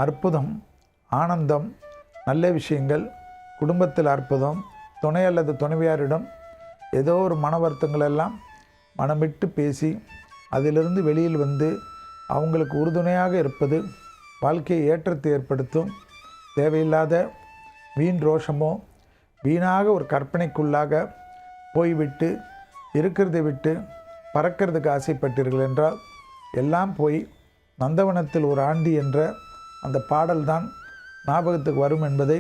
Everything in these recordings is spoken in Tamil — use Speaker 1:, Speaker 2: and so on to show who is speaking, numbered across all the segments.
Speaker 1: அற்புதம், ஆனந்தம், நல்ல விஷயங்கள், குடும்பத்தில் அற்புதம், துணை அல்லது துணைவியாரிடம் ஏதோ ஒரு மன வருத்தங்கள் எல்லாம் மனமிட்டு பேசி அதிலிருந்து வெளியில் வந்து அவங்களுக்கு உறுதுணையாக இருப்பது வாழ்க்கையை ஏற்றத்தை ஏற்படுத்தும். தேவையில்லாத வீண் ரோஷமோ வீணாக ஒரு கற்பனைக்குள்ளாக போய்விட்டு இருக்கிறதை விட்டு பறக்கிறதுக்கு ஆசைப்பட்டீர்கள் என்றால் எல்லாம் போய் நந்தவனத்தில் ஒரு ஆண்டி என்ற அந்த பாடல்தான் ஞாபகத்துக்கு வரும் என்பதை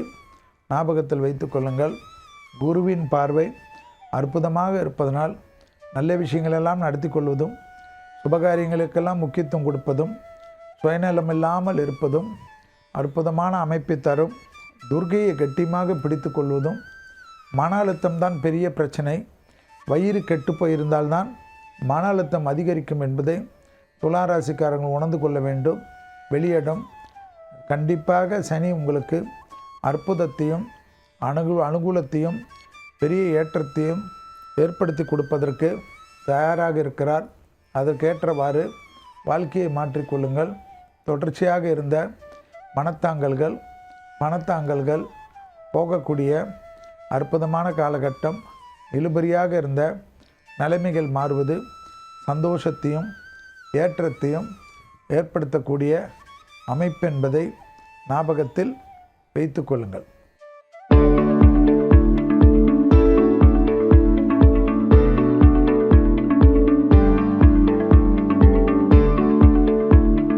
Speaker 1: ஞாபகத்தில் வைத்து கொள்ளுங்கள். குருவின் பார்வை அற்புதமாக இருப்பதனால் நல்ல விஷயங்களெல்லாம் நடத்தி கொள்வதும், சுபகாரியங்களுக்கெல்லாம் முக்கியத்துவம் கொடுப்பதும், சுயநலம் இல்லாமல் இருப்பதும் அற்புதமான அமைப்பை தரும். துர்க்கையை கட்டியமாக பிடித்து கொள்வதும். மன அழுத்தம்தான் பெரிய பிரச்சனை. வயிறு கெட்டு போயிருந்தால்தான் மன அழுத்தம் அதிகரிக்கும் என்பதை துளாராசிக்காரர்கள் உணர்ந்து கொள்ள வேண்டும். வெளியிடம் கண்டிப்பாக சனி உங்களுக்கு அற்புதத்தையும் அனுகூலத்தையும் பெரிய ஏற்றத்தையும் ஏற்படுத்தி கொடுப்பதற்கு தயாராக இருக்கிறார். அதற்கேற்றவாறு வாழ்க்கையை மாற்றிக்கொள்ளுங்கள். தொடர்ச்சியாக இருந்த பணத்தாங்கல்கள் போகக்கூடிய அற்புதமான காலகட்டம். இழுபறியாக இருந்த நிலைமைகள் மாறுவது சந்தோஷத்தையும் ஏற்றத்தையும் ஏற்படுத்தக்கூடிய அமைப்பு என்பதை ஞாபகத்தில் வைத்து கொள்ளுங்கள்.